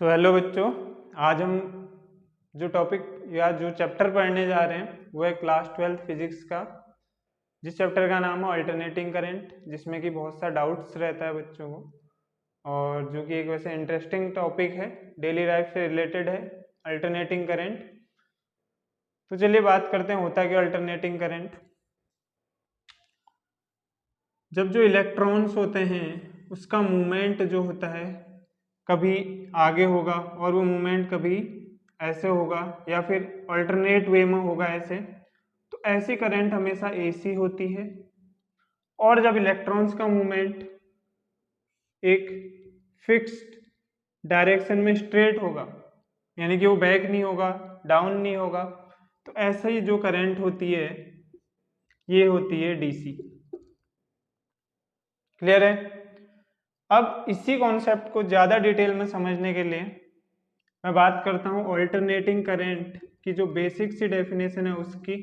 Hello बच्चों, आज हम जो टॉपिक या जो चैप्टर पढ़ने जा रहे हैं वो है क्लास 12 फिजिक्स का, जिस चैप्टर का नाम है अल्टरनेटिंग करंट, जिसमें कि बहुत सा डाउट्स रहता है बच्चों को और जो कि एक वैसे इंटरेस्टिंग टॉपिक है, डेली लाइफ से रिलेटेड है अल्टरनेटिंग करंट। तो चलिए बात करते हैं होता क्या अल्टरनेटिंग करंट। जब जो इलेक्ट्रॉन्स होते हैं उसका मूवमेंट जो होता है कभी आगे होगा और वो मूवमेंट कभी ऐसे होगा या फिर अल्टरनेट वे में होगा ऐसे, तो ऐसी करंट हमेशा एसी होती है। और जब इलेक्ट्रॉन्स का मूवमेंट एक फिक्स्ड डायरेक्शन में स्ट्रेट होगा, यानी कि वो बैक नहीं होगा, डाउन नहीं होगा, तो ऐसा ही जो करंट होती है ये होती है डीसी। क्लियर है? अब इसी कॉन्सेप्ट को ज्यादा डिटेल में समझने के लिए मैं बात करता हूं अल्टरनेटिंग करंट की जो बेसिक सी डेफिनेशन है उसकी।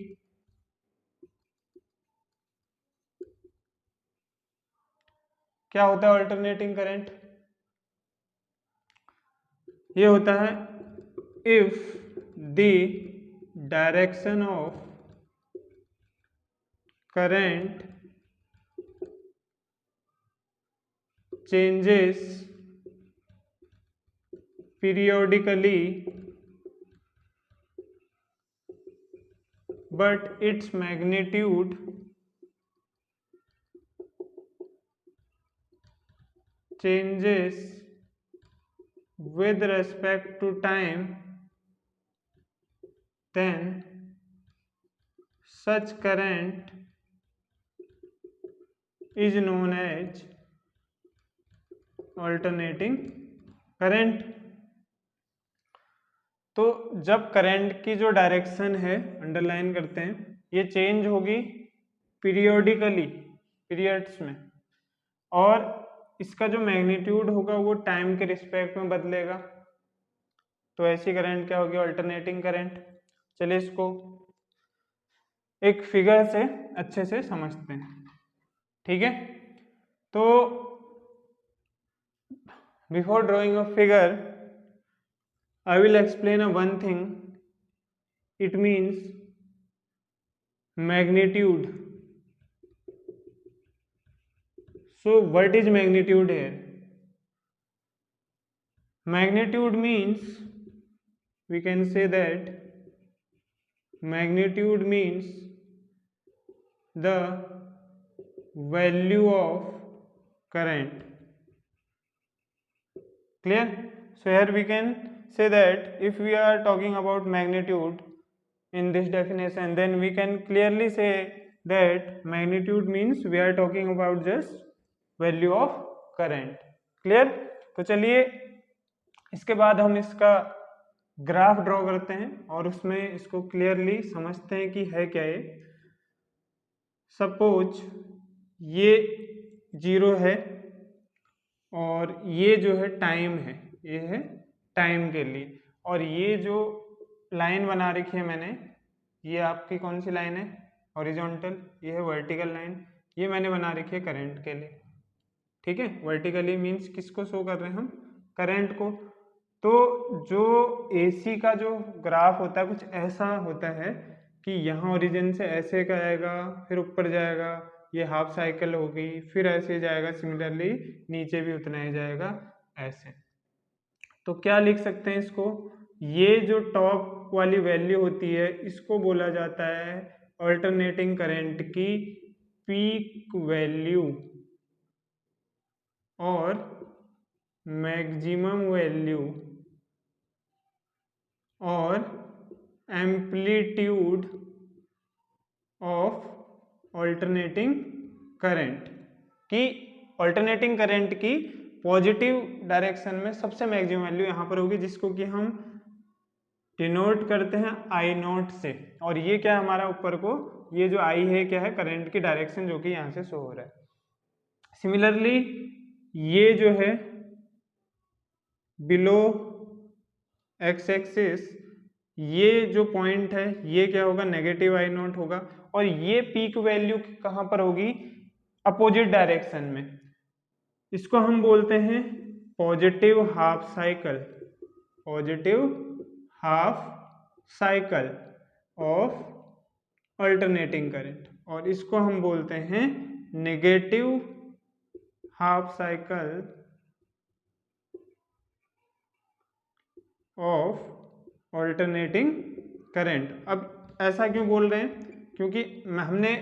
क्या होता है अल्टरनेटिंग करंट? ये होता है if the direction of current changes periodically but its magnitude changes with respect to time, then such current is known as alternating current। तो जब करंट की जो डायरेक्शन है, अंडरलाइन करते हैं, ये चेंज होगी पीरियोडिकली, पीरियड्स में, और इसका जो मैग्नीट्यूड होगा वो टाइम के रिस्पेक्ट में बदलेगा, तो ऐसी करंट क्या होगी? Alternating current. चलिए इसको एक फिगर से अच्छे से समझते हैं, ठीक है? तो before drawing a figure I will explain one thing. It means magnitude. So what is magnitude here? Magnitude means, we can say that magnitude means the value of current. Clear? So here we can say that if we are talking about magnitude in this definition, then we can clearly say that magnitude means we are talking about just value of current. Clear? तो चलिए इसके बाद हम इसका graph draw करते हैं और उसमें इसको क्लियरली समझते हैं कि है क्या ये। सपोज ये 0 है और ये जो है टाइम है, ये है टाइम के लिए, और ये जो लाइन बना रखी है मैंने, ये आपकी कौन सी लाइन है? हॉरिजॉन्टल। ये है वर्टिकल लाइन, ये मैंने बना रखी है करंट के लिए, ठीक है? वर्टिकली मीन्स किसको शो कर रहे हैं हम? करंट को। तो जो एसी का जो ग्राफ होता है कुछ ऐसा होता है कि यहाँ ओरिजिन से ऐसे का आएगा, फिर ऊपर जाएगा, ये हाफ साइकिल होगी, फिर ऐसे जाएगा, सिमिलरली नीचे भी उतना ही जाएगा, ऐसे। तो क्या लिख सकते हैं इसको? ये जो टॉप वाली वैल्यू होती है इसको बोला जाता है अल्टरनेटिंग करंट की पीक वैल्यू और मैक्सिमम वैल्यू और एम्पलीट्यूड ऑफ अल्टरनेटिंग करंट की। अल्टरनेटिंग करंट की पॉजिटिव डायरेक्शन में सबसे मैक्सिमम वैल्यू यहाँ पर होगी, जिसको कि हम डिनोट करते हैं आई नोट से। और ये क्या है हमारा ऊपर को, ये जो आई है क्या है? करंट की डायरेक्शन, जो कि यहाँ से शो हो रहा है। सिमिलरली ये जो है बिलो एक्स एक्सिस, ये जो पॉइंट है ये क्या होगा? नेगेटिव आई नोट होगा। और ये पीक वैल्यू कहाँ पर होगी? अपोजिट डायरेक्शन में। इसको हम बोलते हैं positive half cycle. Positive half cycle of alternating current, और इसको हम बोलते हैं negative half cycle of alternating current. अब ऐसा क्यों बोल रहे हैं, क्योंकि हमने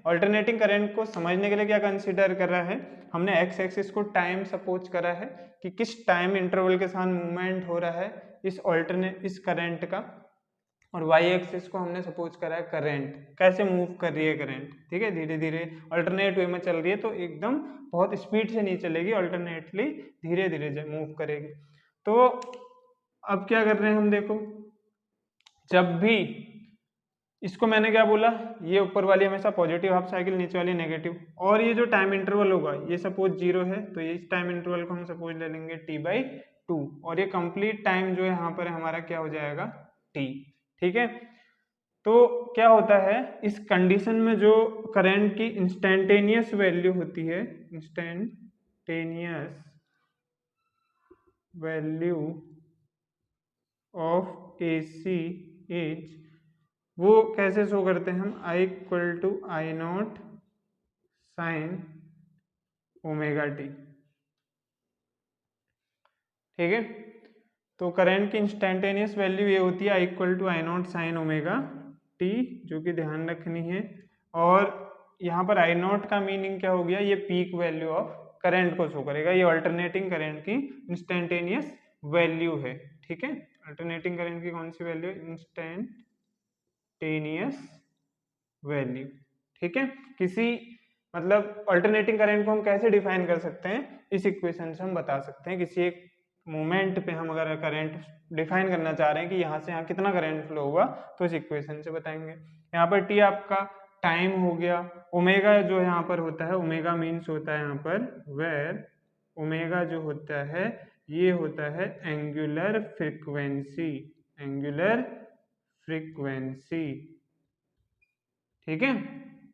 अल्टरनेटिंग करंट को समझने के लिए क्या कंसीडर कर रहा है, हमने एक्स एक्सिस को टाइम सपोज करा है कि किस टाइम इंटरवल के साथ मूवमेंट हो रहा है इस करंट का, और वाई एक्सिस को हमने सपोज करा है करंट, कैसे मूव कर रही है करंट। ठीक है, धीरे धीरे अल्टरनेट वे में चल रही है, तो एकदम बहुत स्पीड से नहीं चलेगी, अल्टरनेटली धीरे धीरे मूव करेगी। तो अब क्या कर रहे हैं हम, देखो जब भी इसको मैंने क्या बोला, ये ऊपर वाली हमेशा पॉजिटिव हाफ साइकिल, नीचे वाली नेगेटिव, और ये जो टाइम इंटरवल होगा ये सपोज 0 है, तो ये इस टाइम इंटरवल को हम सपोज ले लेंगे t/2, और ये कंप्लीट टाइम जो है यहाँ पर हमारा क्या हो जाएगा t। ठीक है, तो क्या होता है इस कंडीशन में, जो करंट की इंस्टेंटेनियस वैल्यू होती है, instantaneous value of AC is, वो कैसे शो करते हैं हम, I = I0 sin ω/t। ठीक है, तो करंट की इंस्टेंटेनियस वैल्यू ये होती है I = I0 sin ω/t, जो कि ध्यान रखनी है। और यहाँ पर I0 का मीनिंग क्या हो गया, ये पीक वैल्यू ऑफ करंट को शो करेगा, ये अल्टरनेटिंग करंट की इंस्टेंटेनियस वैल्यू है। ठीक है, अल्टरनेटिंग करंट की कौन सी वैल्यू, इंस्टेंटेनियस वैल्यू। ठीक है, किसी मतलब अल्टरनेटिंग करंट को हम कैसे डिफाइन कर सकते हैं, इस इक्वेशन से हम बता सकते हैं। किसी एक मोमेंट पे हम अगर करंट डिफाइन करना चाह रहे हैं कि यहाँ से यहाँ कितना करंट फ्लो होगा, तो इस इक्वेशन से बताएंगे। यहाँ पर टी आपका टाइम हो गया, ओमेगा जो यहाँ पर होता है, ओमेगा मीन्स होता है यहाँ पर वेयर, ओमेगा जो होता है ये होता है एंगुलर फ्रीक्वेंसी, एंगुलर फ्रीक्वेंसी। ठीक है,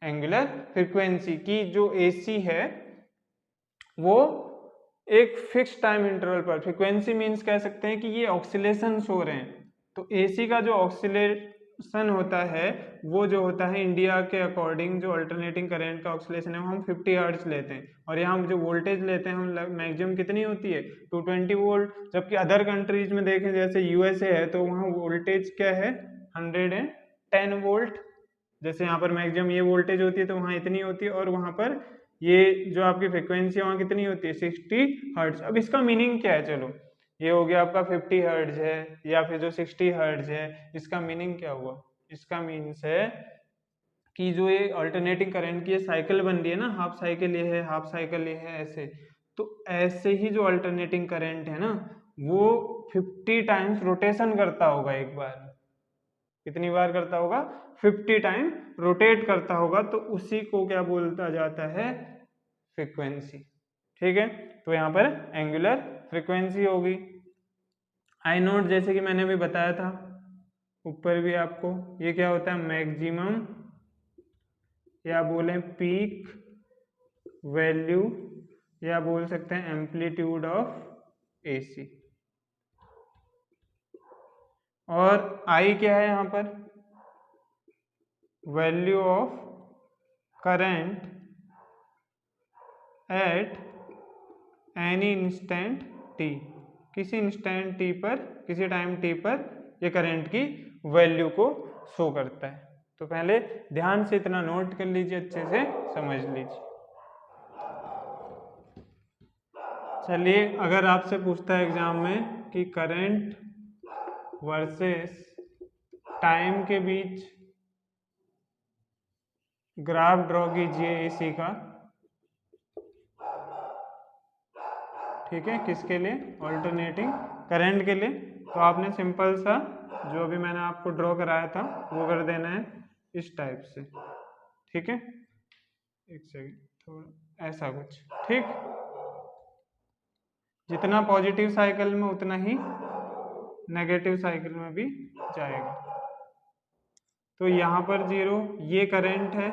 एंगुलर फ्रीक्वेंसी की जो AC है वो एक फिक्स टाइम इंटरवल पर, फ्रीक्वेंसी मीन्स कह सकते हैं कि ये ऑक्सीलेशन हो रहे हैं, तो AC का जो ऑक्सीलेशन होता है वो जो होता है इंडिया के अकॉर्डिंग, जो अल्टरनेटिंग करंट का ऑक्सीलेशन है वो हम 50 हर्ट्ज लेते हैं, और यहाँ हम जो वोल्टेज लेते हैं हम मैक्सिमम कितनी होती है 220 वोल्ट, जबकि अदर कंट्रीज में देखें जैसे USA है तो वहाँ वोल्टेज क्या है 110 वोल्ट, जैसे यहाँ पर मैक्सिमम ये वोल्टेज होती है तो वहाँ इतनी होती है, और वहाँ पर ये जो आपकी फ्रिक्वेंसी है वहाँ कितनी होती है 60 हर्ट्ज। अब इसका मीनिंग क्या है, चलो ये हो गया आपका 50 हर्ट्ज है या फिर जो 60 हर्ट्ज है, इसका मीनिंग क्या हुआ, इसका मीन्स है कि जो ये अल्टरनेटिंग करंट की ये साइकिल बन रही है ना, हाफ साइकिल ये है, हाफ साइकिल ये है, ऐसे तो ऐसे ही जो अल्टरनेटिंग करंट है ना वो 50 टाइम्स रोटेशन करता होगा एक बार, कितनी बार करता होगा 50 टाइम रोटेट करता होगा, तो उसी को क्या बोलता जाता है फ्रीक्वेंसी। ठीक है, तो यहाँ पर एंगुलर फ्रीक्वेंसी होगी। I0 जैसे कि मैंने अभी बताया था ऊपर भी आपको, ये क्या होता है मैक्सिमम या बोलें पीक वैल्यू या बोल सकते हैं एम्पलीट्यूड ऑफ AC, और I क्या है यहाँ पर value of current at any instant t, किसी इंस्टेंट t पर, किसी टाइम t पर ये करंट की वैल्यू को शो करता है। तो पहले ध्यान से इतना नोट कर लीजिए, अच्छे से समझ लीजिए। चलिए, अगर आपसे पूछता है एग्जाम में कि करंट वर्सेस टाइम के बीच ग्राफ ड्रॉ कीजिए AC का, ठीक है, किसके लिए अल्टरनेटिंग करंट के लिए, तो आपने सिंपल सा जो अभी मैंने आपको ड्रॉ कराया था वो कर देना है इस टाइप से। ठीक है, एक सेकेंड, थोड़ा ऐसा कुछ, ठीक, जितना पॉजिटिव साइकिल में उतना ही नेगेटिव साइकिल में भी जाएगा। तो यहाँ पर 0 ये करंट है,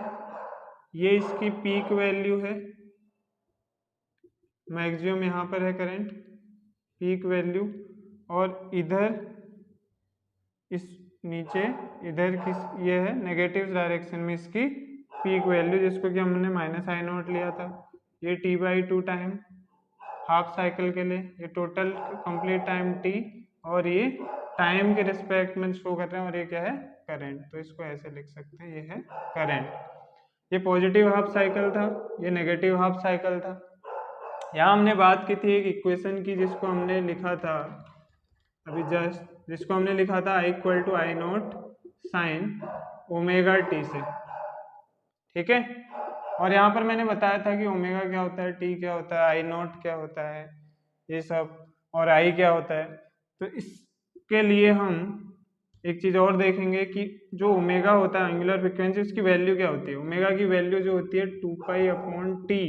ये इसकी पीक वैल्यू है, मैक्सिमम यहाँ पर है करंट पीक वैल्यू, और इधर इस नीचे इधर किस ये है नेगेटिव डायरेक्शन में इसकी पीक वैल्यू, जिसको कि हमने माइनस आई नॉट लिया था। ये t/2 टाइम हाफ साइकिल के लिए, ये टोटल कंप्लीट टाइम t, और ये टाइम के रिस्पेक्ट में शो कर रहे हैं, और ये क्या है करंट। तो इसको ऐसे लिख सकते हैं, ये है करंट। ये पॉजिटिव हाफ साइकिल था, ये नेगेटिव हाफ साइकिल था। यहाँ हमने बात की थी एक इक्वेशन की, जिसको हमने लिखा था अभी जस्ट, जिसको हमने लिखा था I = I0 sin omega t से, ठीक है। और यहाँ पर मैंने बताया था कि ओमेगा क्या होता है, t क्या होता है, I0 क्या होता है, ये सब, और I क्या होता है। तो इसके लिए हम एक चीज और देखेंगे कि जो ओमेगा होता है एंगुलर फ्रीक्वेंसी, उसकी वैल्यू क्या होती है। ओमेगा की वैल्यू जो होती है 2π/t,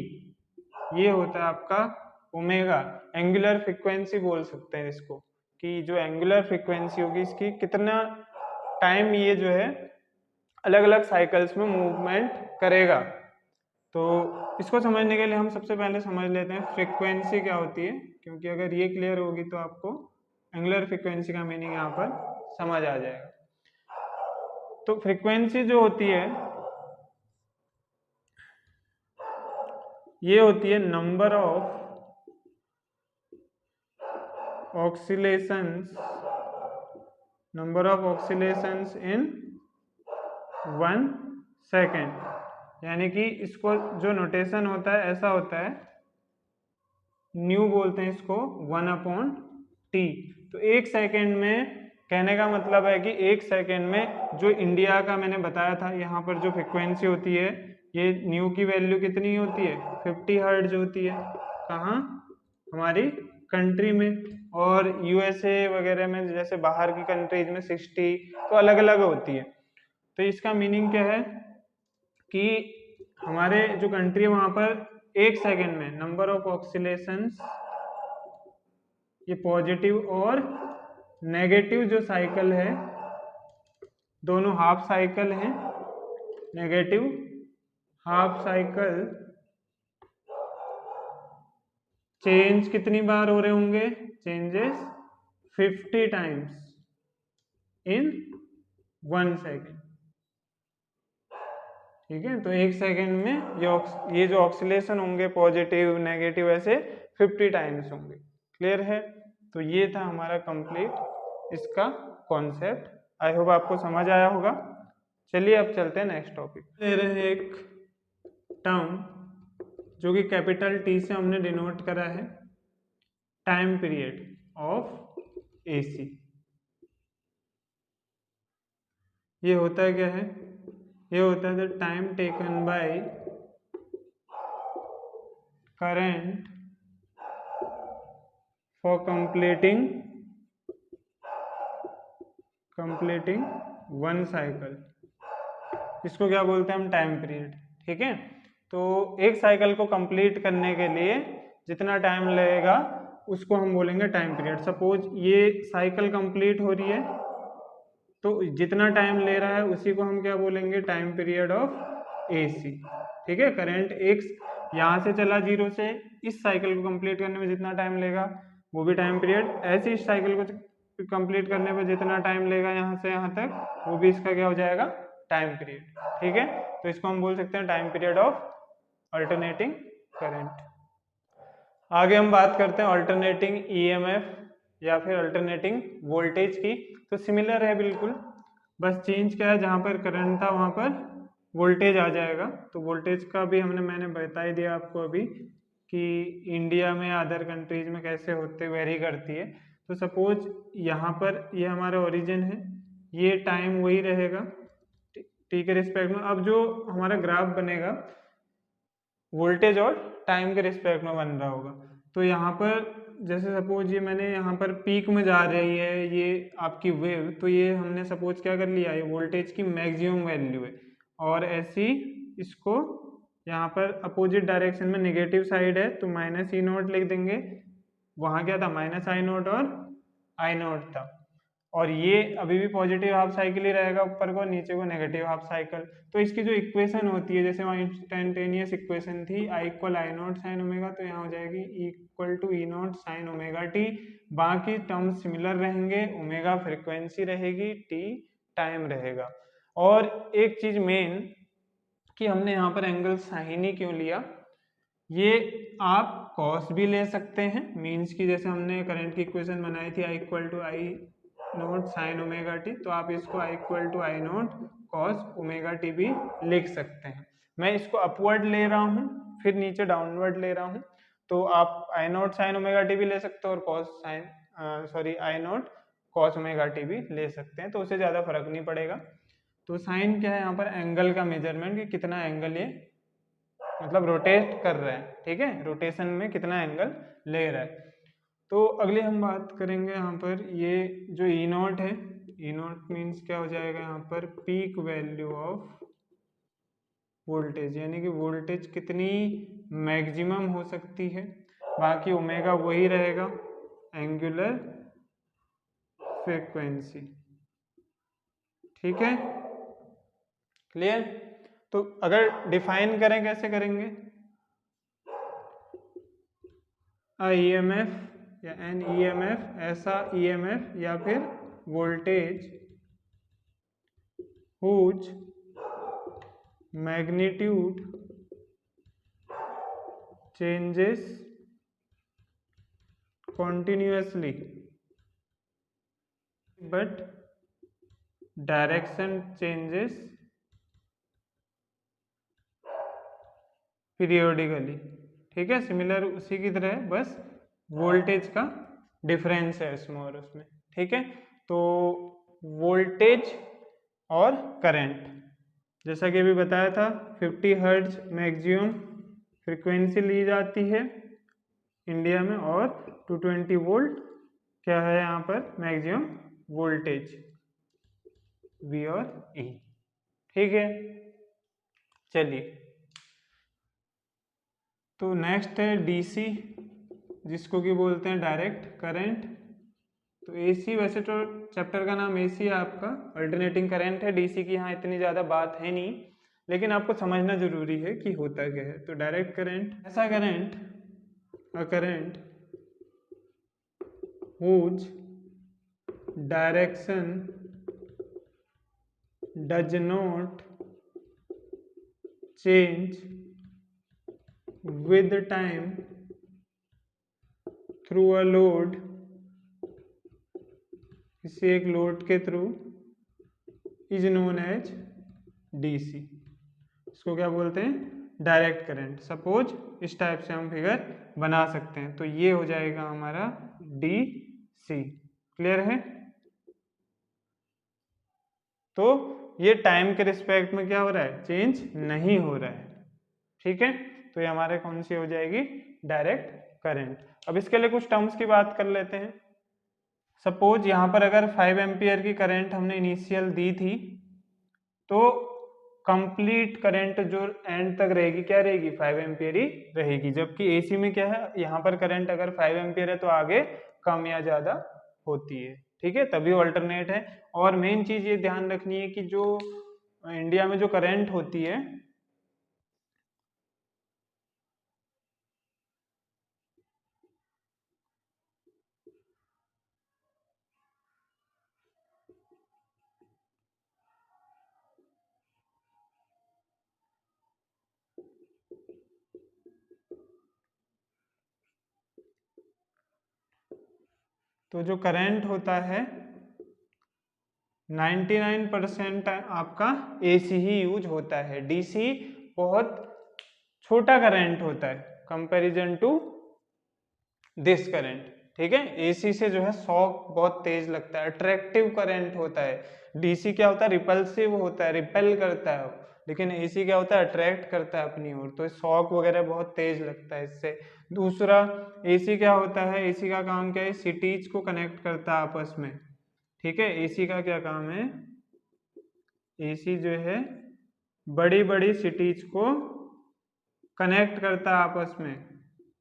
ये होता है आपका ओमेगा। एंगुलर फ्रीक्वेंसी बोल सकते हैं इसको, कि जो एंगुलर फ्रीक्वेंसी होगी इसकी कितना टाइम ये जो है अलग अलग साइकिल्स में मूवमेंट करेगा। तो इसको समझने के लिए हम सबसे पहले समझ लेते हैं फ्रीक्वेंसी क्या होती है, क्योंकि अगर ये क्लियर होगी तो आपको एंगुलर फ्रीक्वेंसी का मीनिंग यहाँ पर समझ आ जाएगा। तो फ्रीक्वेंसी जो होती है ये होती है नंबर ऑफ ऑक्सीलेशंस इन 1 सेकेंड। यानी कि इसको जो नोटेशन होता है ऐसा होता है, न्यू बोलते हैं इसको 1/t। तो एक सेकेंड में, कहने का मतलब है कि एक सेकेंड में जो इंडिया का मैंने बताया था यहाँ पर जो फ्रिक्वेंसी होती है, ये न्यू की वैल्यू कितनी होती है 50 हर्ट्ज होती है। कहाँ, हमारी कंट्री में। और यूएसए वगैरह में, जैसे बाहर की कंट्रीज में 60, तो अलग अलग होती है। तो इसका मीनिंग क्या है कि हमारे जो कंट्री है वहां पर एक सेकेंड में नंबर ऑफ ऑक्सीलेशंस, ये पॉजिटिव और नेगेटिव जो साइकिल है, दोनों हाफ साइकिल हैं, नेगेटिव हाफ साइकिल चेंज कितनी बार हो रहे होंगे, चेंजेस 50 टाइम्स इन 1 सेकेंड, ठीक है। तो एक सेकेंड में ये जो ऑक्सीलेशन होंगे पॉजिटिव नेगेटिव ऐसे 50 टाइम्स होंगे। क्लियर है। तो ये था हमारा कंप्लीट इसका कॉन्सेप्ट। आई होप आपको समझ आया होगा। चलिए अब चलते हैं नेक्स्ट टॉपिक। ले रहे हैं एक टर्म जो कि कैपिटल टी से हमने डिनोट करा है, टाइम पीरियड ऑफ एसी। ये होता है क्या है, ये होता है the time taken by current for completing 1 cycle. इसको क्या बोलते हैं हम, टाइम पीरियड, ठीक है। तो एक साइकिल को कंप्लीट करने के लिए जितना टाइम लगेगा उसको हम बोलेंगे टाइम पीरियड। सपोज ये साइकिल कंप्लीट हो रही है, तो जितना टाइम ले रहा है उसी को हम क्या बोलेंगे, टाइम पीरियड ऑफ एसी, ठीक है। करंट एक यहाँ से चला 0 से, इस साइकिल को कंप्लीट करने में जितना टाइम लेगा वो भी टाइम पीरियड, ऐसे इस साइकिल को कंप्लीट करने में जितना टाइम लेगा यहाँ से यहाँ तक, वो भी इसका क्या हो जाएगा, टाइम पीरियड, ठीक है। तो इसको हम बोल सकते हैं time period of alternating current. आगे हम बात करते हैं अल्टरनेटिंग ईएमएफ या फिर अल्टरनेटिंग वोल्टेज की। तो सिमिलर है बिल्कुल, बस चेंज क्या है, जहाँ पर करंट था वहाँ पर वोल्टेज आ जाएगा। तो वोल्टेज का भी मैंने बता ही दिया आपको अभी कि इंडिया में अदर कंट्रीज में कैसे होते वेरी करती है। तो सपोज यहाँ पर ये हमारा ओरिजिन है, ये टाइम वही रहेगा टी के रिस्पेक्ट में। अब जो हमारा ग्राफ बनेगा वोल्टेज और टाइम के रिस्पेक्ट में बन रहा होगा। तो यहाँ पर जैसे सपोज ये मैंने यहाँ पर पीक में जा रही है ये आपकी वेव, तो ये हमने सपोज क्या कर लिया, ये वोल्टेज की मैक्सिमम वैल्यू है। और ऐसी इसको यहाँ पर अपोजिट डायरेक्शन में नेगेटिव साइड है तो -E0 लिख देंगे। वहाँ क्या था, -I0 और I0 था। और ये अभी भी पॉजिटिव हाफ साइकिल ही रहेगा, ऊपर को नीचे को नेगेटिव हाफ साइकिल। तो इसकी जो इक्वेशन होती है, जैसे वहाँ इंस्टेंटेनियस इक्वेशन थी I = I0 sin ओमेगा, तो यहाँ हो जाएगी E = E0 sin omega T. बाकी टर्म्स सिमिलर रहेंगे, ओमेगा फ्रिक्वेंसी रहेगी, टी टाइम रहेगा। और एक चीज मेन कि हमने यहाँ पर एंगल साइन ही क्यों लिया, ये आप कॉस भी ले सकते हैं, मीन्स की जैसे हमने करंट की इक्वेशन बनाई थी I = I0 sin omega T, तो आप इसको I = I0 cos omega T भी लिख सकते हैं। मैं इसको अपवर्ड ले रहा हूँ, फिर नीचे डाउनवर्ड ले रहा हूँ, तो आप I0 sin ओमेगा टी भी ले सकते हो और I0 cos ओमेगा टी भी ले सकते हैं, तो उससे ज़्यादा फर्क नहीं पड़ेगा। तो साइन क्या है यहाँ पर, एंगल का मेजरमेंट कि कितना एंगल ये मतलब रोटेट कर रहा है, ठीक है, रोटेशन में कितना एंगल ले रहा है। तो अगले हम बात करेंगे यहाँ पर ये जो E0 है, E0 मीन्स क्या हो जाएगा यहाँ पर, पीक वैल्यू ऑफ वोल्टेज, यानी कि वोल्टेज कितनी मैक्सिमम हो सकती है। बाकी ओमेगा वही रहेगा, एंगुलर फ्रीक्वेंसी, ठीक है, क्लियर। तो अगर डिफाइन करें कैसे करेंगे, ईएमएफ या एन ईएमएफ, ऐसा ईएमएफ या फिर voltage whose magnitude changes continuously but direction changes periodically, ठीक है, सिमिलर उसी की तरह है, बस वोल्टेज का डिफरेंस है इसमें और उसमें, ठीक है। तो वोल्टेज और करंट, जैसा कि अभी बताया था, 50 हर्ट्ज मैक्सिमम फ्रीक्वेंसी ली जाती है इंडिया में, और 220 वोल्ट क्या है यहाँ पर मैक्सिमम वोल्टेज, V और E, ठीक है। चलिए, तो नेक्स्ट है DC, जिसको कि बोलते हैं डायरेक्ट करंट। तो AC वैसे तो चैप्टर का नाम AC है आपका, अल्टरनेटिंग करंट है। DC की यहाँ इतनी ज़्यादा बात है नहीं, लेकिन आपको समझना जरूरी है कि होता क्या है। तो डायरेक्ट करंट ऐसा current, a current whose direction does not change with time through a load, किसी एक लोड के through, is known as DC। इसको क्या बोलते हैं, डायरेक्ट करंट। सपोज इस टाइप से हम फिगर बना सकते हैं, तो ये हो जाएगा हमारा DC, क्लियर है। तो ये टाइम के रिस्पेक्ट में क्या हो रहा है, चेंज नहीं हो रहा है, ठीक है। तो ये हमारे कौन सी हो जाएगी, डायरेक्ट करंट। अब इसके लिए कुछ टर्म्स की बात कर लेते हैं। सपोज यहाँ पर अगर 5 एम्पियर की करंट हमने इनिशियल दी थी, तो कंप्लीट करंट जो एंड तक रहेगी क्या रहेगी, 5 एम्पियर ही रहेगी। जबकि AC में क्या है, यहाँ पर करंट अगर 5 एम्पियर है तो आगे कम या ज्यादा होती है, ठीक है, तभी अल्टरनेट है। और मेन चीज ये ध्यान रखनी है कि जो इंडिया में जो करंट होती है, तो जो करंट होता है 99% आपका AC ही यूज होता है। DC बहुत छोटा करंट होता है कंपैरिजन टू दिस करंट, ठीक है। AC से जो है शॉक बहुत तेज लगता है, अट्रैक्टिव करंट होता है। DC क्या होता है, रिपल्सिव होता है, रिपेल करता है, लेकिन AC क्या होता है, अट्रैक्ट करता है अपनी ओर, तो शॉक वगैरह बहुत तेज लगता है इससे। दूसरा, AC क्या होता है, AC का काम क्या है, सिटीज को कनेक्ट करता है आपस में, ठीक है। AC का क्या काम है, AC जो है बड़ी बड़ी सिटीज को कनेक्ट करता है आपस में,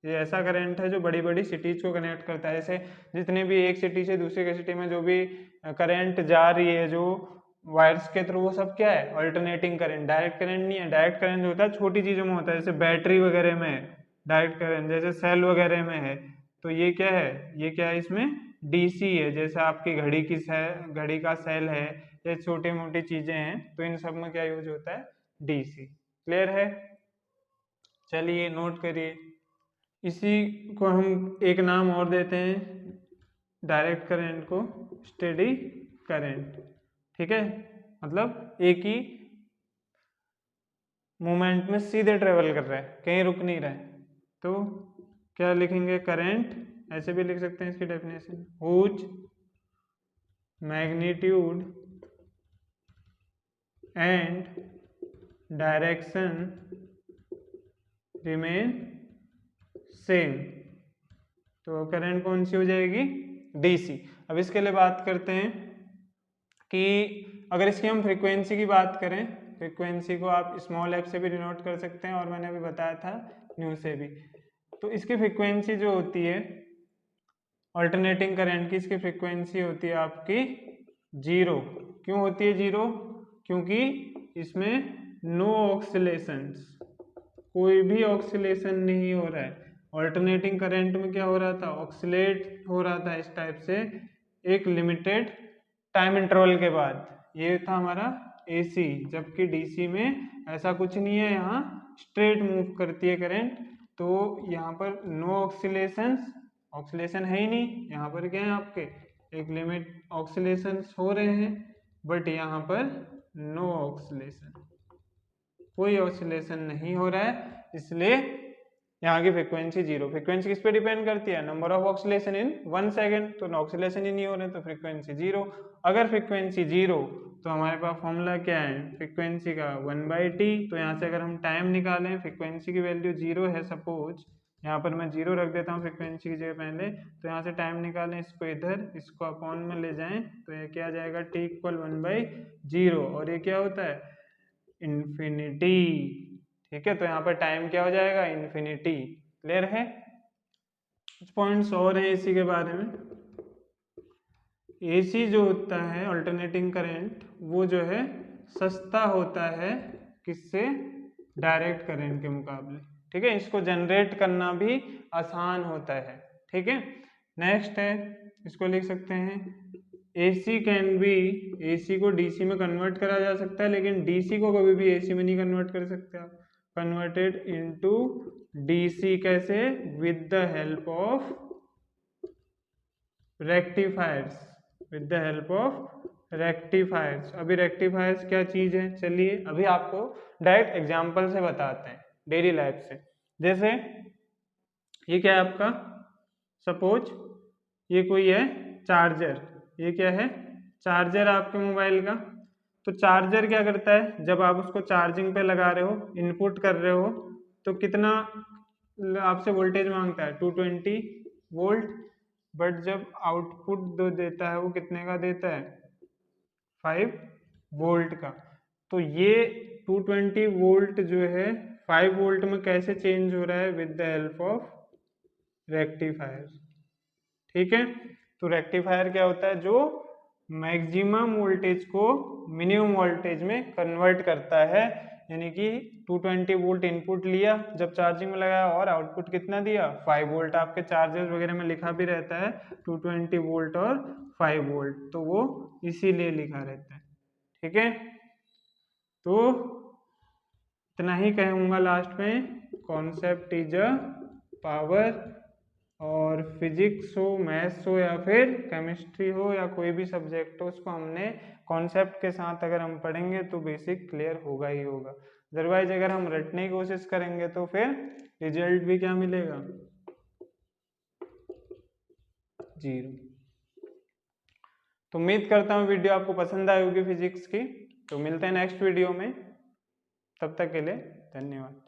ये ऐसा करंट है जो बड़ी बड़ी सिटीज को कनेक्ट करता है। जैसे जितने भी एक सिटी से दूसरी सिटी में जो भी करंट जा रही है जो वायर्स के थ्रू, वो सब क्या है, अल्टरनेटिंग करंट। डायरेक्ट करंट नहीं है। डायरेक्ट करंट जो होता है छोटी चीजों में होता है, जैसे बैटरी वगैरह में है डायरेक्ट करंट, जैसे सेल वगैरह में है। तो ये क्या है, ये क्या है, इसमें डीसी है। जैसे आपकी घड़ी का सेल है, ये छोटी मोटी चीजें हैं, तो इन सब में क्या यूज होता है, डीसी। क्लियर है? चलिए नोट करिए। इसी को हम एक नाम और देते हैं, डायरेक्ट करंट को स्टेडी करंट। ठीक है, मतलब एक ही मोमेंट में सीधे ट्रेवल कर रहा है, कहीं रुक नहीं रहा है। तो क्या लिखेंगे, करंट, ऐसे भी लिख सकते हैं इसकी definition, whose magnitude and direction remain same. तो करंट कौन सी हो जाएगी, डीसी। अब इसके लिए बात करते हैं कि अगर इसकी हम फ्रीक्वेंसी की बात करें, फ्रीक्वेंसी को आप स्मॉल एफ से भी डिनोट कर सकते हैं और मैंने अभी बताया था न्यू से भी। तो इसकी फ्रीक्वेंसी जो होती है अल्टरनेटिंग करंट की, इसकी फ्रीक्वेंसी होती है आपकी 0। क्यों होती है 0? क्योंकि इसमें नो ऑक्सिलेशंस, कोई भी ऑक्सिलेशन नहीं हो रहा है। ऑल्टरनेटिंग करंट में क्या हो रहा था, ऑक्सिलेट हो रहा था इस टाइप से एक लिमिटेड टाइम इंटरवल के बाद। ये था हमारा एसी, जबकि डीसी में ऐसा कुछ नहीं है, यहाँ स्ट्रेट मूव करती है करंट। तो यहाँ पर नो ऑक्सिलेशंस, ऑक्सिलेशन है ही नहीं। यहाँ पर क्या है, आपके एक लिमिट ऑक्सिलेशंस हो रहे हैं, बट यहाँ पर नो ऑक्सिलेशन, कोई ऑक्सिलेशन नहीं हो रहा है, इसलिए यहाँ की फ्रीक्वेंसी 0। फ्रीक्वेंसी किस पे डिपेंड करती है, number of oscillation in 1 second. तो ऑक्सिलेशन ही नहीं हो रहे, तो फ्रीक्वेंसी 0। अगर फ्रीक्वेंसी 0 तो हमारे पास फॉर्मूला क्या है, फ्रीक्वेंसी का 1/t। तो यहाँ से अगर हम टाइम निकालें, फ्रीक्वेंसी की वैल्यू 0 है सपोज, यहाँ पर मैं 0 रख देता हूँ फ्रीक्वेंसी की जगह पहले। तो यहाँ से टाइम निकालें, इसको इधर, इसको अपॉन में ले जाएं, तो ये क्या आ जाएगा, t = 1/0। और ये क्या होता है, इन्फिनिटी। ठीक है, तो यहाँ पर टाइम क्या हो जाएगा, इन्फिनिटी। क्लियर है? कुछ पॉइंट्स और हैं एसी के बारे में। एसी जो होता है अल्टरनेटिंग करंट, वो जो है सस्ता होता है किससे, डायरेक्ट करंट के मुकाबले। ठीक है, इसको जनरेट करना भी आसान होता है। ठीक है, नेक्स्ट है, इसको लिख सकते हैं एसी कैन बी, एसी को डीसी में कन्वर्ट करा जा सकता है, लेकिन डीसी को कभी भी एसी में नहीं कन्वर्ट कर सकते आप। कन्वर्टेड इनटू डीसी कैसे, with the help of rectifiers, with the help of rectifiers. अभी रेक्टिफायर्स क्या चीज है, चलिए अभी आपको डायरेक्ट एग्जांपल से बताते हैं डेली लाइफ से। जैसे ये क्या है आपका, सपोज ये कोई है चार्जर, ये क्या है, चार्जर आपके मोबाइल का। तो चार्जर क्या करता है, जब आप उसको चार्जिंग पे लगा रहे हो, इनपुट कर रहे हो, तो कितना आपसे वोल्टेज मांगता है, 220 वोल्ट। बट जब आउटपुट दो देता है, वो कितने का देता है, 5 वोल्ट का। तो ये 220 वोल्ट जो है 5 वोल्ट में कैसे चेंज हो रहा है, with the help of rectifier. ठीक है, तो रेक्टिफायर क्या होता है, जो मैक्सिमम वोल्टेज को मिनिमम वोल्टेज में कन्वर्ट करता है। यानी कि 220 वोल्ट इनपुट लिया जब चार्जिंग में लगाया, और आउटपुट कितना दिया, 5 वोल्ट। आपके चार्जर्स वगैरह में लिखा भी रहता है 220 वोल्ट और 5 वोल्ट, तो वो इसीलिए लिखा रहता है। ठीक है, तो इतना ही कहूँगा लास्ट में, कॉन्सेप्ट इज अ पावर। और फिजिक्स हो, मैथ्स हो, या फिर केमिस्ट्री हो, या कोई भी सब्जेक्ट हो, उसको हमने कॉन्सेप्ट के साथ अगर हम पढ़ेंगे तो बेसिक क्लियर होगा ही होगा। अदरवाइज अगर हम रटने की कोशिश करेंगे तो फिर रिजल्ट भी क्या मिलेगा, 0। तो उम्मीद करता हूँ वीडियो आपको पसंद आई होगी फिजिक्स की। तो मिलते हैं नेक्स्ट वीडियो में, तब तक के लिए धन्यवाद।